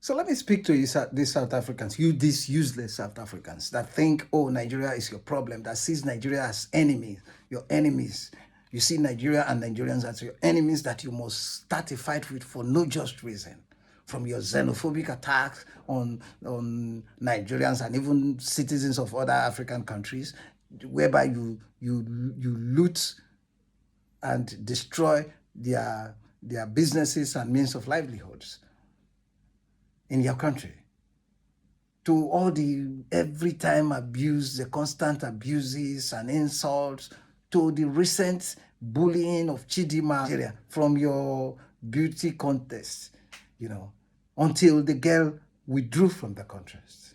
So let me speak to you, these South Africans, you these useless South Africans that think, oh, Nigeria is your problem, that sees Nigeria as enemies, your enemies. You see Nigeria and Nigerians as your enemies that you must start a fight with for no just reason. From your xenophobic attacks on Nigerians and even citizens of other African countries, whereby you loot and destroy their businesses and means of livelihoods in your country, to all the every time abuse, the constant abuses and insults, to the recent bullying of Chidima from your beauty contest, until the girl withdrew from the contest,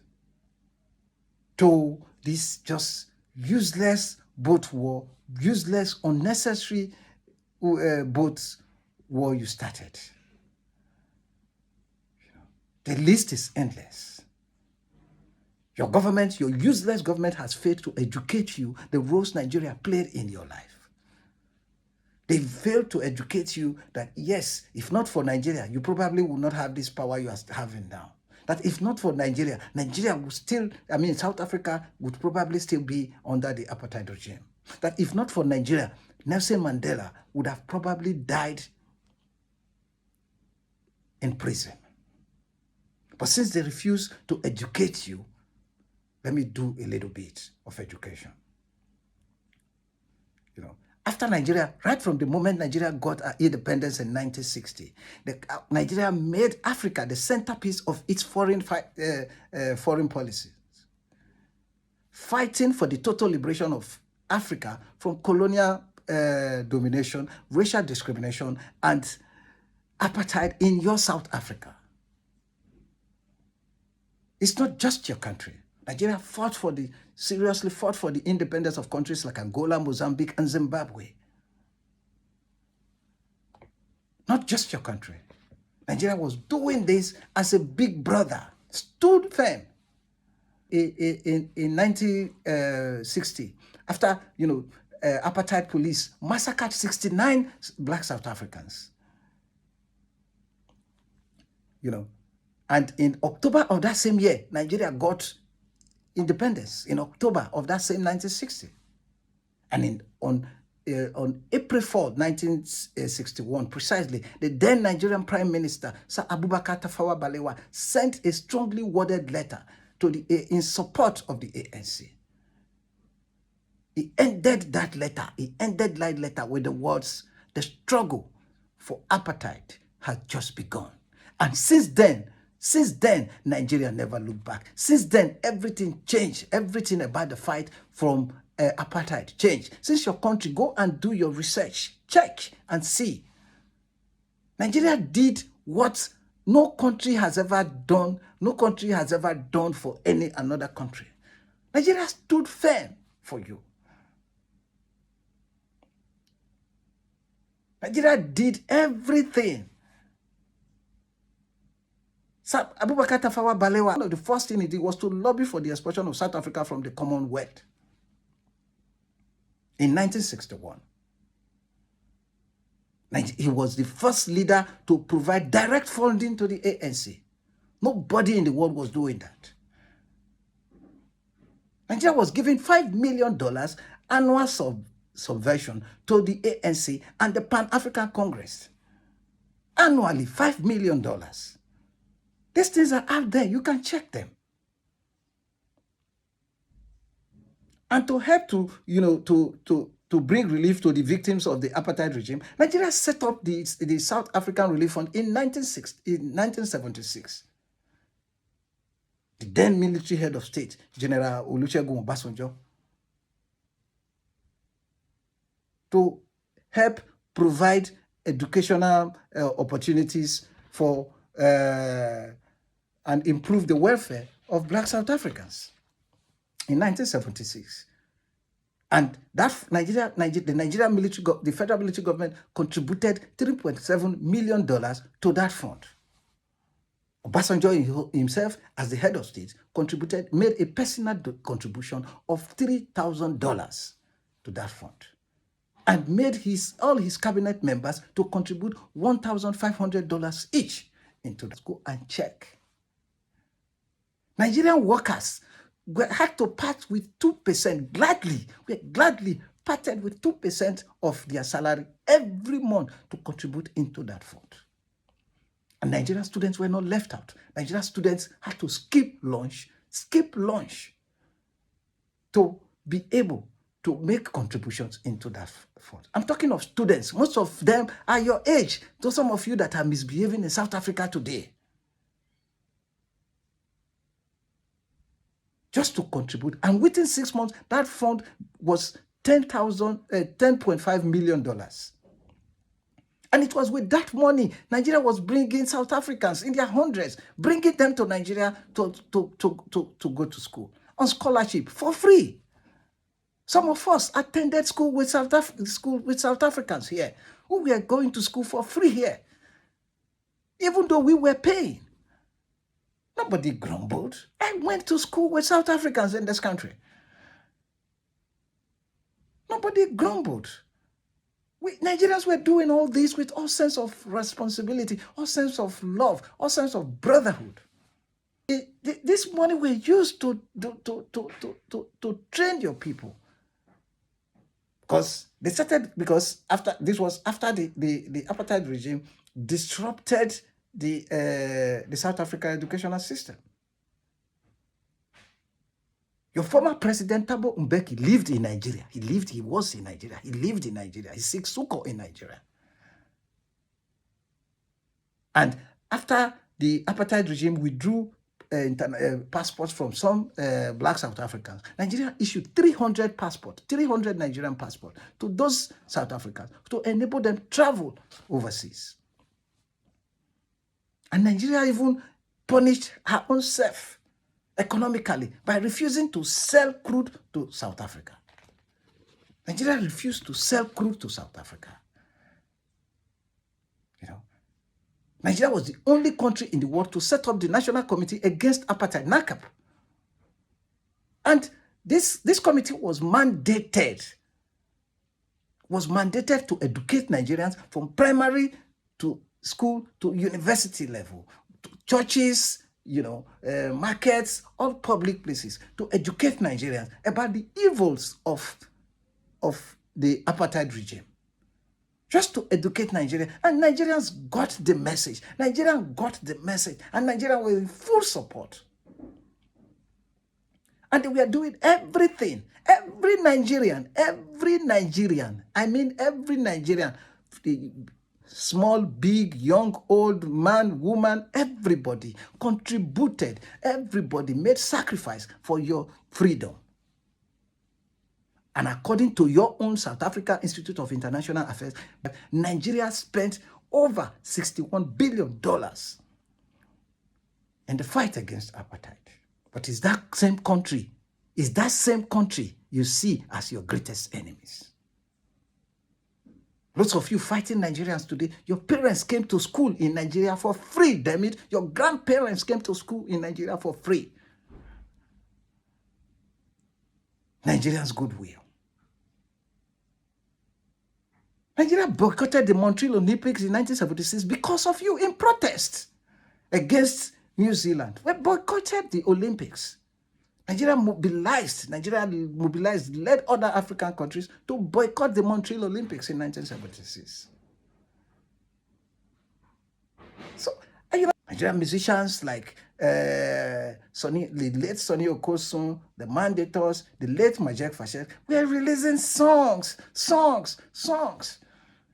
to this just useless boat war, useless, unnecessary boat war you started. The list is endless. Your government, your useless government, has failed to educate you the roles Nigeria played in your life. They failed to educate you that, yes, if not for Nigeria, you probably would not have this power you are having now. That if not for Nigeria, Nigeria would still, South Africa would probably still be under the apartheid regime. That if not for Nigeria, Nelson Mandela would have probably died in prison. But since they refuse to educate you, let me do a little bit of education. After Nigeria, right from the moment Nigeria got independence in 1960, Nigeria made Africa the centerpiece of its foreign policies, fighting for the total liberation of Africa from colonial domination, racial discrimination, and apartheid in your South Africa. It's not just your country. Nigeria seriously fought for the independence of countries like Angola, Mozambique, and Zimbabwe. Not just your country. Nigeria was doing this as a big brother, stood firm. In 1960, after, apartheid police massacred 69 black South Africans. And in October of that same year, Nigeria got independence in October of that same 1960. And on April 4, 1961, precisely, the then Nigerian Prime Minister, Sir Abubakar Tafawa Balewa, sent a strongly worded letter in support of the ANC. He ended that letter with the words, "The struggle for apartheid has just begun." And since then, Nigeria never looked back. Since then, everything changed. Everything about the fight from apartheid changed. Since your country, go and do your research, check and see. Nigeria did what no country has ever done. No country has ever done for any another country. Nigeria stood firm for you. Nigeria did everything. Abubakar Tafawa Balewa, one of the first thing he did was to lobby for the expulsion of South Africa from the Commonwealth in 1961. He was the first leader to provide direct funding to the ANC. Nobody in the world was doing that. Nigeria was giving $5 million annual subvention to the ANC and the Pan-African Congress. Annually, $5 million. These things are out there. You can check them. And to help to bring relief to the victims of the apartheid regime, Nigeria set up the South African Relief Fund in 1976. The then military head of state, General Olusegun Obasanjo, to help provide educational opportunities for and improve the welfare of black South Africans in 1976. And that the Nigerian military, the federal military government contributed $3.7 million to that fund. Obasanjo himself, as the head of state, made a personal contribution of $3,000 to that fund, and made all his cabinet members to contribute $1,500 each into that. Go and check. Nigerian workers had to part with 2% gladly. We gladly parted with 2% of their salary every month to contribute into that fund. And Nigerian students were not left out. Nigerian students had to skip lunch to be able to make contributions into that fund. I'm talking of students. Most of them are your age. To some of you that are misbehaving in South Africa today. Just to contribute. And within 6 months, that fund was $10.5 million. And it was with that money, Nigeria was bringing South Africans in their hundreds, bringing them to Nigeria to go to school on scholarship for free. Some of us attended school with South Africans here, who were going to school for free here, even though we were paying. Nobody grumbled. I went to school with South Africans in this country. Nobody grumbled. Nigerians were doing all this with all sense of responsibility, all sense of love, all sense of brotherhood. This money were used to train your people. Because they started, after the apartheid regime disrupted the South African educational system. Your former president, Thabo Mbeki, lived in Nigeria. He was in Nigeria. He lived in Nigeria. He seeks succor in Nigeria. And after the apartheid regime withdrew passports from some black South Africans, Nigeria issued 300 Nigerian passports to those South Africans to enable them to travel overseas. And Nigeria even punished her own self economically by refusing to sell crude to South Africa. Nigeria refused to sell crude to South Africa. Nigeria was the only country in the world to set up the National Committee Against Apartheid, NACAP. And this committee was mandated to educate Nigerians from primary to school to university level, to churches, markets, all public places, to educate Nigerians about the evils of the apartheid regime. Just to educate Nigeria. And Nigerians got the message. And Nigeria were in full support. And they were doing everything. Every Nigerian, I mean every Nigerian, small, big, young, old, man, woman, everybody contributed. Everybody made sacrifice for your freedom. And according to your own South Africa Institute of International Affairs, Nigeria spent over $61 billion in the fight against apartheid. But is that same country you see as your greatest enemies? Lots of you fighting Nigerians today, your parents came to school in Nigeria for free, damn it. Your grandparents came to school in Nigeria for free. Nigerians' goodwill. Nigeria boycotted the Montreal Olympics in 1976 because of you in protest against New Zealand. We boycotted the Olympics. Nigeria mobilized, led other African countries to boycott the Montreal Olympics in 1976. So, Nigerian musicians like the late Sonny Okosun, the Mandators, the late Majek Fasher, were releasing songs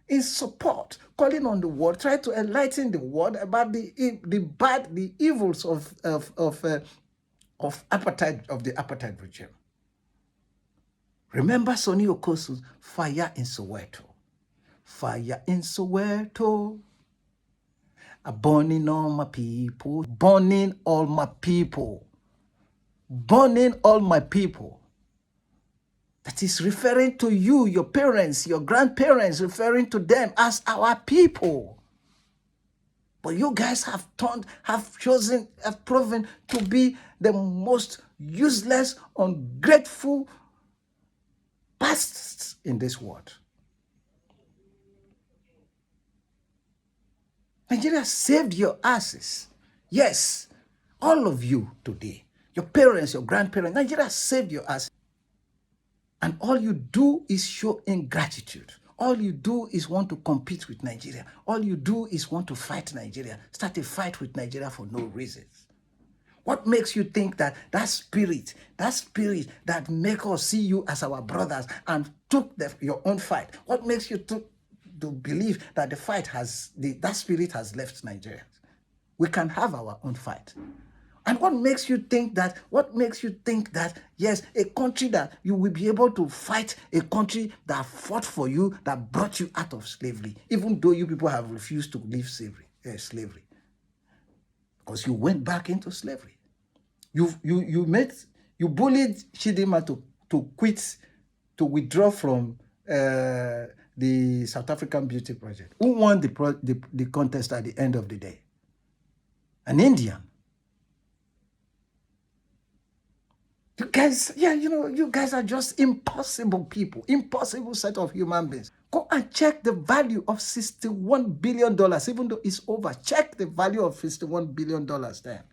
in support, calling on the world, trying to enlighten the world about the evils of apartheid, of the apartheid regime. Remember Sonny Okosun's Fire in Soweto. Fire in Soweto. Burning all my people. Burning all my people. Burning all my people. That is referring to you, your parents, your grandparents, referring to them as our people. But you guys have proven to be the most useless, ungrateful bastards in this world. Nigeria saved your asses. Yes, all of you today. your parents, your grandparents. Nigeria saved your ass. And all you do is show ingratitude. All you do is want to compete with Nigeria. All you do is want to fight Nigeria. Start a fight with Nigeria for no reasons. What makes you think that spirit that make us see you as our brothers and took your own fight? What makes you to believe that the fight has, that spirit has left Nigeria? We can have our own fight. And what makes you think that, yes, a country that you will be able to fight, a country that fought for you, that brought you out of slavery, even though you people have refused to leave slavery, because you went back into slavery. You bullied Chidinma to quit, to withdraw from the South African Beauty Project. Who won the contest at the end of the day? An Indian. You guys, you guys are just impossible people, impossible set of human beings. Go and check the value of $61 billion, even though it's over. Check the value of $61 billion then.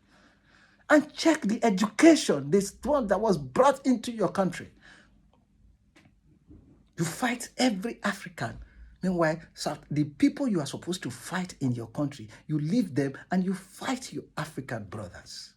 And check the education, this one that was brought into your country. You fight every African. Meanwhile, the people you are supposed to fight in your country, you leave them and you fight your African brothers.